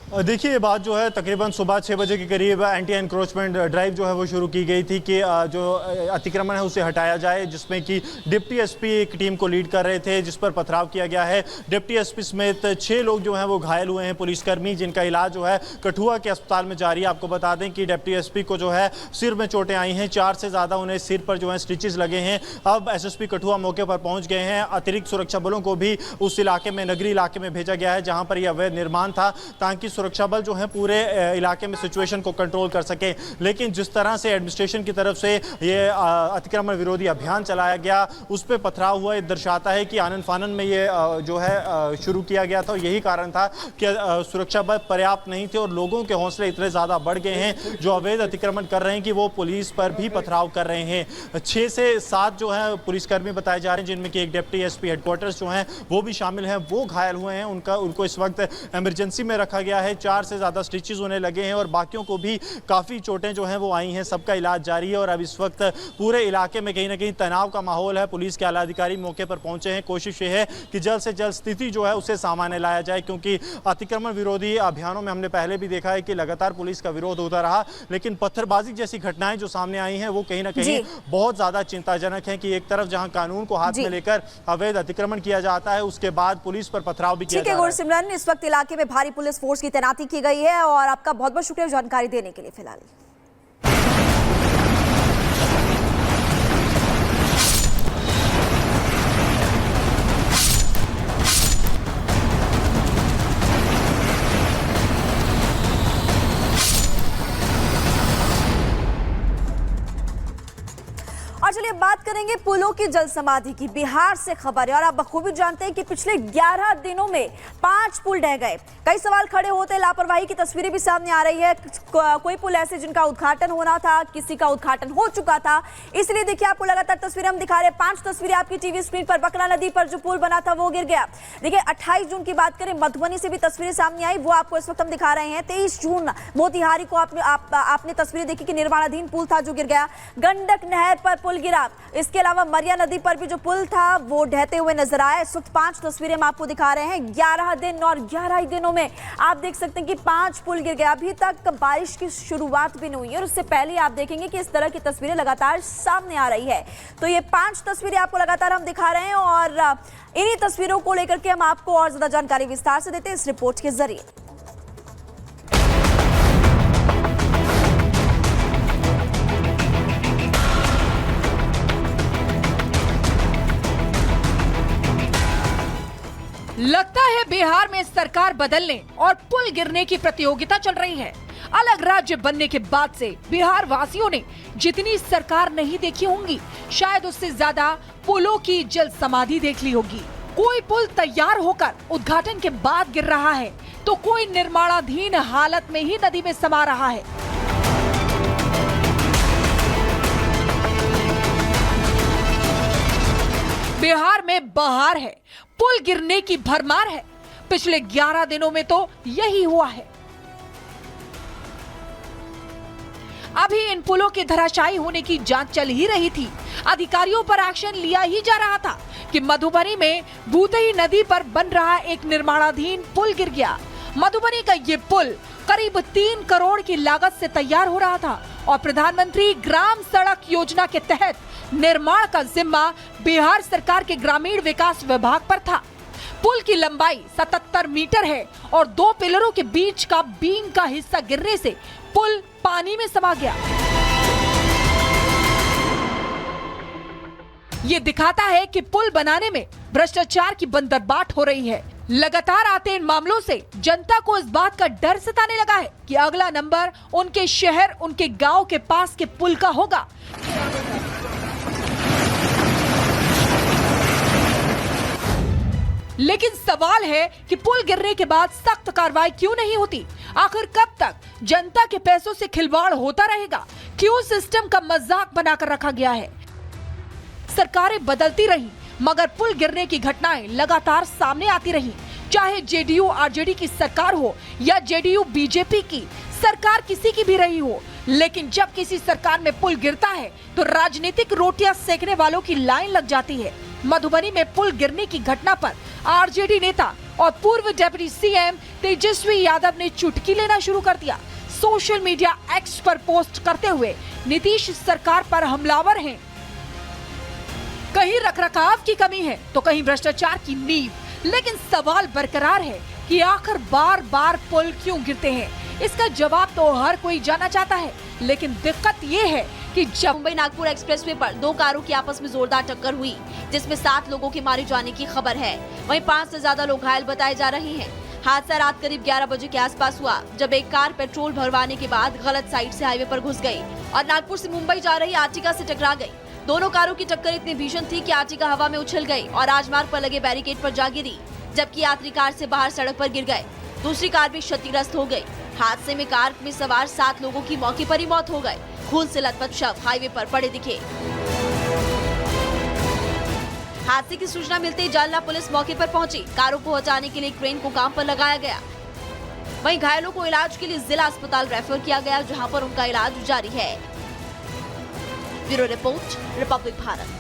देखिए, ये बात जो है तकरीबन सुबह 6 बजे के करीब एंटी एनक्रोचमेंट ड्राइव जो है वो शुरू की गई थी कि जो अतिक्रमण है उसे हटाया जाए, जिसमें कि डिप्टी एसपी एक टीम को लीड कर रहे थे, जिस पर पथराव किया गया है। डिप्टी एसपी समेत 6 लोग जो हैं वो घायल हुए हैं, पुलिसकर्मी, जिनका इलाज जो है कठुआ के अस्पताल में जारी है। आपको बता दें कि डिप्टी एसपी को जो है सिर में चोटें आई हैं, 4 से ज़्यादा उन्हें सिर पर जो है स्टिचेस लगे हैं। अब एसएसपी कठुआ मौके पर पहुँच गए हैं। अतिरिक्त सुरक्षा बलों को भी उस इलाके में, नगरी इलाके में भेजा गया है जहाँ पर यह अवैध निर्माण था, ताकि सुरक्षा बल जो है पूरे इलाके में सिचुएशन को कंट्रोल कर सके। लेकिन जिस तरह से एडमिनिस्ट्रेशन की तरफ से ये अतिक्रमण विरोधी अभियान चलाया गया, उस पर पथराव हुआ, ये दर्शाता है कि आनन फानन में ये जो है शुरू किया गया था। यही कारण था कि सुरक्षा बल पर्याप्त नहीं थे और लोगों के हौसले इतने ज़्यादा बढ़ गए हैं जो अवैध अतिक्रमण कर रहे हैं कि वो पुलिस पर भी पथराव कर रहे हैं। 6 से 7 जो है पुलिसकर्मी बताए जा रहे हैं, जिनमें कि एक डिप्टी एसपी हेडक्वार्टर्स जो हैं वो भी शामिल हैं, वो घायल हुए हैं। उनको इस वक्त इमरजेंसी में रखा गया है। 4 से ज़्यादा स्टिचेस उन्हें लगे हैं और बाकियों को भी काफ़ी चोटें जो हैं वो आई हैं। सबका इलाज जारी है और अब इस वक्त पूरे इलाके में कहीं ना कहीं तनाव का माहौल है। पुलिस के आला अधिकारी मौके पर पहुंचे हैं। कोशिश ये है कि जल्द से जल्द स्थिति जो है उसे सामान्य लाया जाए, क्योंकि अतिक्रमण विरोधी अभियानों में हमने पहले भी देखा है कि लगातार पुलिस का विरोध होता रहा, लेकिन पत्थरबाजी जैसी घटनाएं जो सामने आई हैं वो कहीं ना कहीं बहुत ज़्यादा चिंताजनक है कि एक तरफ जहां कानून को हाथ में लेकर अवैध अतिक्रमण किया जाता है, उसके बाद पुलिस पर पथराव भी किया जा रहा है। गुरसिमरन, इस वक्त इलाके में भारी पुलिस फोर्स की तैनाती की गई है और आपका बहुत बहुत शुक्रिया जानकारी देने के लिए। फिलहाल और चलिए बात करेंगे पुलों की जल समाधि की। बिहार से खबर है और आप बखूबी जानते हैं कि पिछले 11 दिनों में 5 पुल ढह गए। कई सवाल खड़े होते, लापरवाही की तस्वीरें भी सामने आ रही है। कोई पुल ऐसे जिनका उद्घाटन होना था, किसी का उद्घाटन हो चुका था। इसलिए देखिए, आपको लगातार तस्वीरें हम दिखा रहे हैं। 5 तस्वीरें आपकी टीवी स्क्रीन पर। बकरा नदी पर जो पुल बना था वो गिर गया। देखिए, 28 जून की बात करें, मधुबनी से भी तस्वीरें सामने आई, वो आपको इस वक्त हम दिखा रहे हैं। 23 जून मोतिहारी को आपने तस्वीरें देखी कि निर्माणाधीन पुल था जो गिर गया। गंडक नहर पर पुल गिरा। इसके अलावा मरिया नदी पर भी जो पुल था वो ढहते हुए नजर आया। इस वक्त 5 तस्वीरें हम आपको दिखा रहे हैं। 11 दिन और 11 ही दिनों में आप देख सकते हैं कि 5 पुल गिर गया। अभी तक बारिश की शुरुआत भी नहीं हुई है और उससे पहले आप देखेंगे कि इस तरह की तस्वीरें लगातार सामने आ रही है। तो ये 5 तस्वीरें आपको लगातार हम दिखा रहे हैं और इन्हीं तस्वीरों को लेकर के हम आपको और ज्यादा जानकारी विस्तार से देते हैं इस रिपोर्ट के जरिए। लगता है बिहार में सरकार बदलने और पुल गिरने की प्रतियोगिता चल रही है। अलग राज्य बनने के बाद से बिहार वासियों ने जितनी सरकार नहीं देखी होंगी, शायद उससे ज्यादा पुलों की जल समाधि देख ली होगी। कोई पुल तैयार होकर उद्घाटन के बाद गिर रहा है तो कोई निर्माणाधीन हालत में ही नदी में समा रहा है। बिहार में बहार है, पुल गिरने की भरमार है। पिछले 11 दिनों में तो यही हुआ है। अभी इन पुलों के धराशायी होने की जांच चल ही रही थी। अधिकारियों पर एक्शन लिया ही जा रहा था कि मधुबनी में भूतही नदी पर बन रहा एक निर्माणाधीन पुल गिर गया। मधुबनी का ये पुल करीब 3 करोड़ की लागत से तैयार हो रहा था और प्रधानमंत्री ग्राम सड़क योजना के तहत निर्माण का जिम्मा बिहार सरकार के ग्रामीण विकास विभाग पर था। पुल की लंबाई 77 मीटर है और 2 पिलरों के बीच का बीम का हिस्सा गिरने से पुल पानी में समा गया। ये दिखाता है कि पुल बनाने में भ्रष्टाचार की बंदरबाट हो रही है। लगातार आते इन मामलों से जनता को इस बात का डर सताने लगा है कि अगला नंबर उनके शहर, उनके गांव के पास के पुल का होगा। लेकिन सवाल है कि पुल गिरने के बाद सख्त कार्रवाई क्यों नहीं होती? आखिर कब तक जनता के पैसों से खिलवाड़ होता रहेगा? क्यों सिस्टम का मजाक बनाकर रखा गया है? सरकारें बदलती रही मगर पुल गिरने की घटनाएं लगातार सामने आती रही। चाहे जेडीयू आरजेडी की सरकार हो या जेडीयू बीजेपी की सरकार, किसी की भी रही हो, लेकिन जब किसी सरकार में पुल गिरता है तो राजनीतिक रोटियां सेकने वालों की लाइन लग जाती है। मधुबनी में पुल गिरने की घटना पर आरजेडी नेता और पूर्व डिप्टी सीएम तेजस्वी यादव ने चुटकी लेना शुरू कर दिया। सोशल मीडिया एक्स पर पोस्ट करते हुए नीतीश सरकार पर हमलावर हैं। कहीं रखरखाव की कमी है तो कहीं भ्रष्टाचार की नींव। लेकिन सवाल बरकरार है कि आखिर बार बार पुल क्यों गिरते हैं। इसका जवाब तो हर कोई जानना चाहता है, लेकिन दिक्कत ये है कि जब मुंबई नागपुर एक्सप्रेसवे पर 2 कारों की आपस में जोरदार टक्कर हुई, जिसमें 7 लोगों के मारे जाने की खबर है। वहीं 5 से ज्यादा लोग घायल बताए जा रहे हैं। हादसा रात करीब 11 बजे के आसपास हुआ, जब एक कार पेट्रोल भरवाने के बाद गलत साइड से हाईवे पर घुस गई और नागपुर से मुंबई जा रही आर्टिका से टकरा गई। दोनों कारों की टक्कर इतनी भीषण थी कि आर्टिका हवा में उछल गई और राजमार्ग पर लगे बैरिकेड पर जा गिरी, जबकि यात्री कार से बाहर सड़क पर गिर गए। दूसरी कार भी क्षतिग्रस्त हो गई। हादसे में कार में सवार 7 लोगों की मौके पर ही मौत हो गई। खून से लथपथ शव हाईवे पर पड़े दिखे। हादसे की सूचना मिलते ही जालना पुलिस मौके पर पहुंची। कारों को हटाने के लिए क्रेन को काम पर लगाया गया। वहीं घायलों को इलाज के लिए जिला अस्पताल रेफर किया गया, जहां पर उनका इलाज जारी है। Bureau report, Republic Bharat.